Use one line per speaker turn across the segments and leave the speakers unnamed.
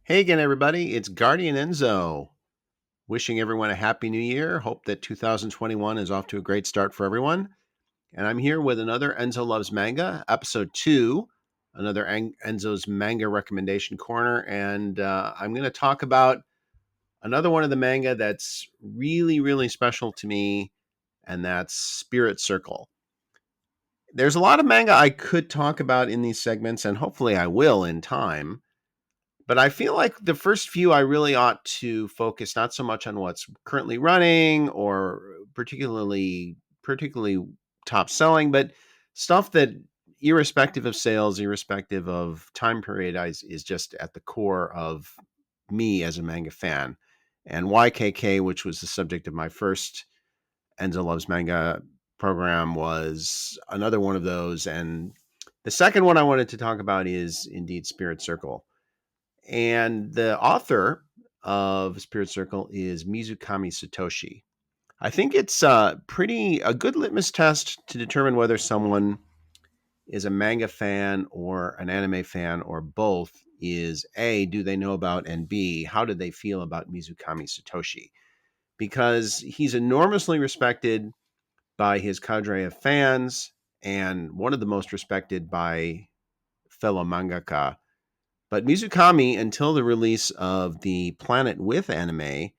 Hey again, everybody. It's Guardian Enzo. Wishing everyone a happy new year. Hope that 2021 is off to a great start for everyone. And I'm here with another Enzo Loves Manga, episode 2, another Enzo's Manga Recommendation Corner. And I'm going to talk about another one of the manga that's really, really special to me, and that's Spirit Circle. There's a lot of manga I could talk about in these segments, and hopefully I will in time. But I feel like the first few I really ought to focus not so much on what's currently running or particularly top selling, but stuff that irrespective of sales, irrespective of time period, is just at the core of me as a manga fan. And YKK, which was the subject of my first Enzo Loves Manga program, was another one of those. And the second one I wanted to talk about is indeed Spirit Circle. And the author of Spirit Circle is Mizukami Satoshi. I think it's a good litmus test to determine whether someone is a manga fan or an anime fan or both is A, do they know about, and B, how do they feel about Mizukami Satoshi? Because he's enormously respected by his cadre of fans and one of the most respected by fellow mangaka. But Mizukami, until the release of the Planet With anime,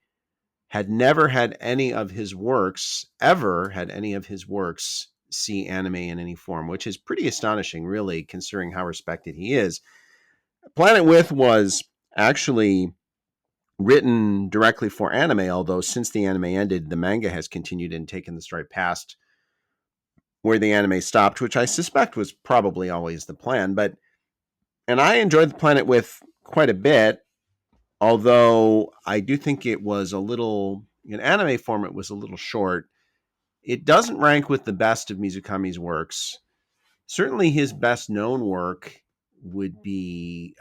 had never had any of his works, ever had any of his works see anime in any form, which is pretty astonishing, really, considering how respected he is. Planet With was actually written directly for anime, although since the anime ended, the manga has continued and taken the stride past where the anime stopped, which I suspect was probably always the plan. And I enjoyed the Planet With quite a bit. Although I do think it was a little, in anime form, it was a little short. It doesn't rank with the best of Mizukami's works. Certainly his best known work would be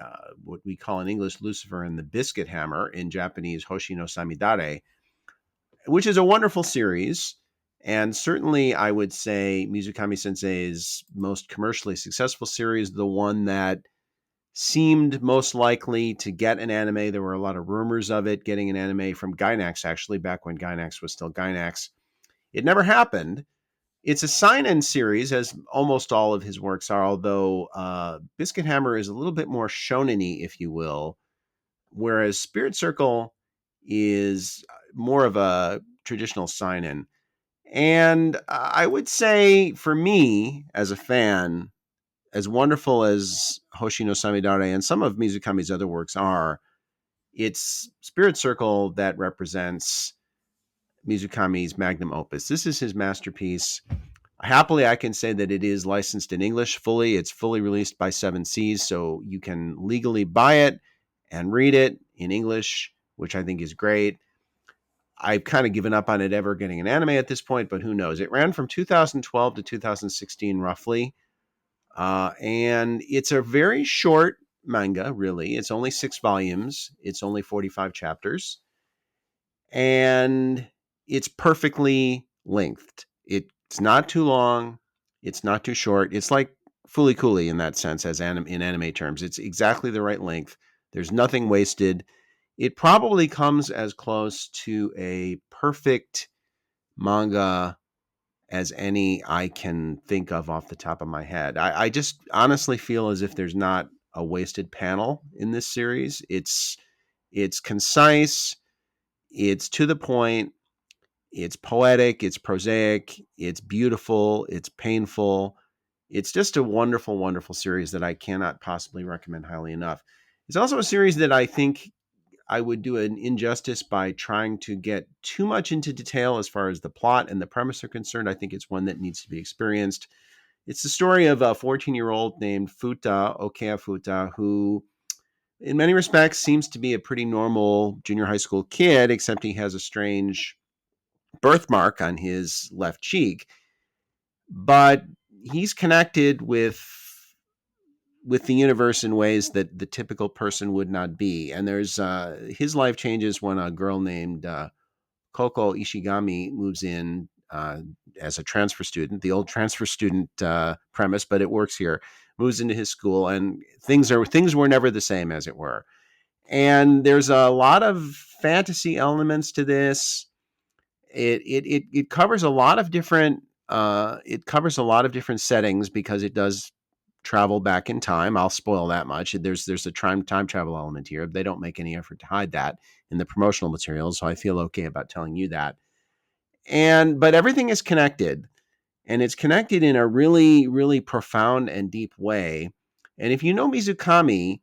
what we call in English Lucifer and the Biscuit Hammer, in Japanese Hoshi no Samidare, which is a wonderful series. And certainly I would say Mizukami Sensei's most commercially successful series, the one that seemed most likely to get an anime. There were a lot of rumors of it getting an anime from Gainax, actually, back when Gainax was still Gainax. It never happened. It's a sign-in series, as almost all of his works are, although Biscuit Hammer is a little bit more shonen-y, if you will, whereas Spirit Circle is more of a traditional sign-in. And I would say, for me, as a fan, as wonderful as Hoshi no Samidare and some of Mizukami's other works are, it's Spirit Circle that represents Mizukami's magnum opus. This is his masterpiece. Happily, I can say that it is licensed in English fully. It's fully released by Seven Seas, so you can legally buy it and read it in English, which I think is great. I've kind of given up on it ever getting an anime at this point, but who knows? It ran from 2012 to 2016, roughly. And it's a very short manga, really. It's only 6 volumes, it's only 45 chapters, and it's perfectly lengthed. It's not too long, it's not too short. It's like Fooly Cooly in that sense, in anime terms. It's exactly the right length. There's nothing wasted. It probably comes as close to a perfect manga as any I can think of off the top of my head. I just honestly feel as if there's not a wasted panel in this series. It's concise, it's to the point, it's poetic, it's prosaic, it's beautiful, it's painful. It's just a wonderful, wonderful series that I cannot possibly recommend highly enough. It's also a series that I think I would do an injustice by trying to get too much into detail as far as the plot and the premise are concerned. I think it's one that needs to be experienced. It's the story of a 14-year-old named Futa, Okea Futa, who in many respects seems to be a pretty normal junior high school kid, except he has a strange birthmark on his left cheek. But he's connected with the universe in ways that the typical person would not be. And there's his life changes when a girl named Koko Ishigami moves in as a transfer student. The old transfer student premise, but it works here. Moves into his school, and things were never the same, as it were. And there's a lot of fantasy elements to this. It covers a lot of different settings because it does travel back in time. I'll spoil that much. There's a time travel element here. They don't make any effort to hide that in the promotional materials, so I feel okay about telling you that. But everything is connected, and it's connected in a really, really profound and deep way. And if you know Mizukami,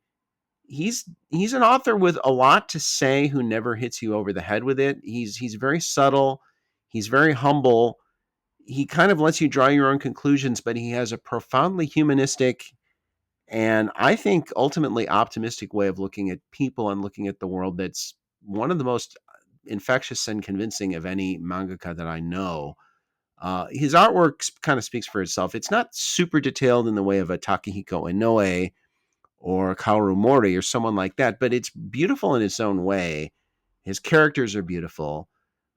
he's an author with a lot to say who never hits you over the head with it. He's very subtle, he's very humble. He kind of lets you draw your own conclusions, but he has a profoundly humanistic and I think ultimately optimistic way of looking at people and looking at the world that's one of the most infectious and convincing of any mangaka that I know. His artwork kind of speaks for itself. It's not super detailed in the way of a Takehiko Inoue or Kaoru Mori or someone like that, but it's beautiful in its own way. His characters are beautiful.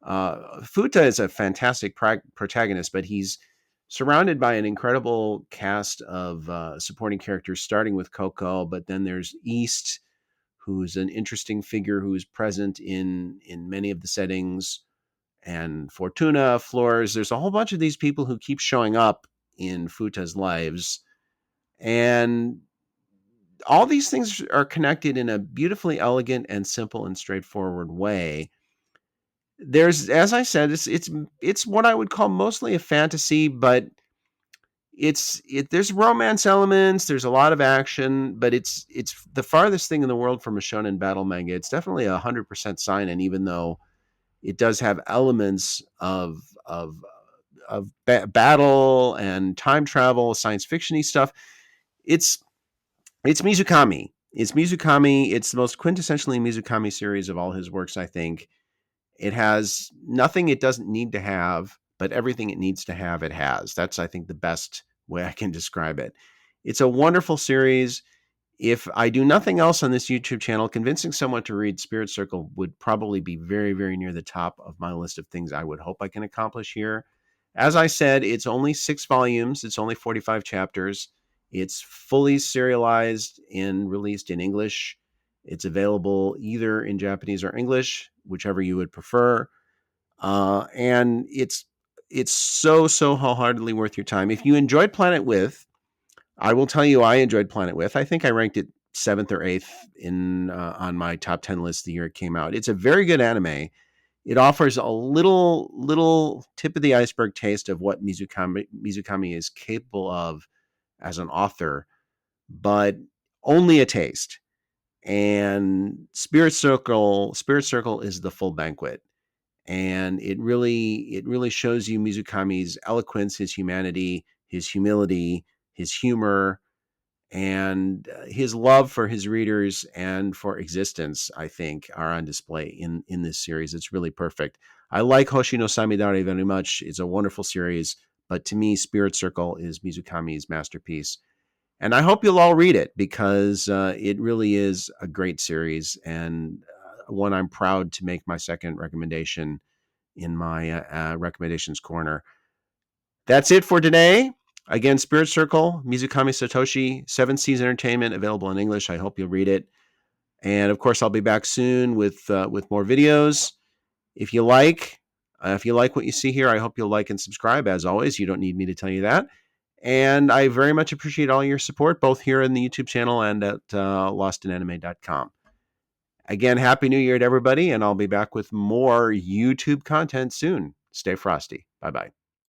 Futa is a fantastic protagonist, but he's surrounded by an incredible cast of supporting characters, starting with Coco, but then there's East, who's an interesting figure who's present in many of the settings, and Fortuna, Flores. There's a whole bunch of these people who keep showing up in Futa's lives, and all these things are connected in a beautifully elegant and simple and straightforward way. There's, as I said, it's what I would call mostly a fantasy, but there's romance elements, there's a lot of action, but it's the farthest thing in the world from a shonen battle manga. It's definitely 100% seinen, even though it does have elements of battle and time travel, science fictiony stuff. It's It's Mizukami. It's Mizukami. It's the most quintessentially Mizukami series of all his works, I think. It has nothing it doesn't need to have, but everything it needs to have, it has. That's, I think, the best way I can describe it. It's a wonderful series. If I do nothing else on this YouTube channel, convincing someone to read Spirit Circle would probably be very, very near the top of my list of things I would hope I can accomplish here. As I said, it's only 6 volumes, it's only 45 chapters. It's fully serialized and released in English. It's available either in Japanese or English, whichever you would prefer. And it's so wholeheartedly worth your time. If you enjoyed Planet With, I will tell you I enjoyed Planet With. I think I ranked it 7th or 8th in on my top 10 list the year it came out. It's a very good anime. It offers a little tip of the iceberg taste of what Mizukami is capable of as an author, but only a taste. And Spirit Circle is the full banquet. And it really shows you Mizukami's eloquence, his humanity, his humility, his humor, and his love for his readers and for existence, I think, are on display in this series. It's really perfect. I like Hoshi no Samidare very much. It's a wonderful series, but to me, Spirit Circle is Mizukami's masterpiece. And I hope you'll all read it because it really is a great series and one I'm proud to make my second recommendation in my recommendations corner. That's it for today. Again, Spirit Circle, Mizukami Satoshi, 7 Seas Entertainment, available in English. I hope you'll read it. And of course, I'll be back soon with more videos. If you like what you see here, I hope you'll like and subscribe. As always, you don't need me to tell you that. And I very much appreciate all your support, both here in the YouTube channel and at lostinanime.com. Again, Happy New Year to everybody, and I'll be back with more YouTube content soon. Stay frosty. Bye-bye.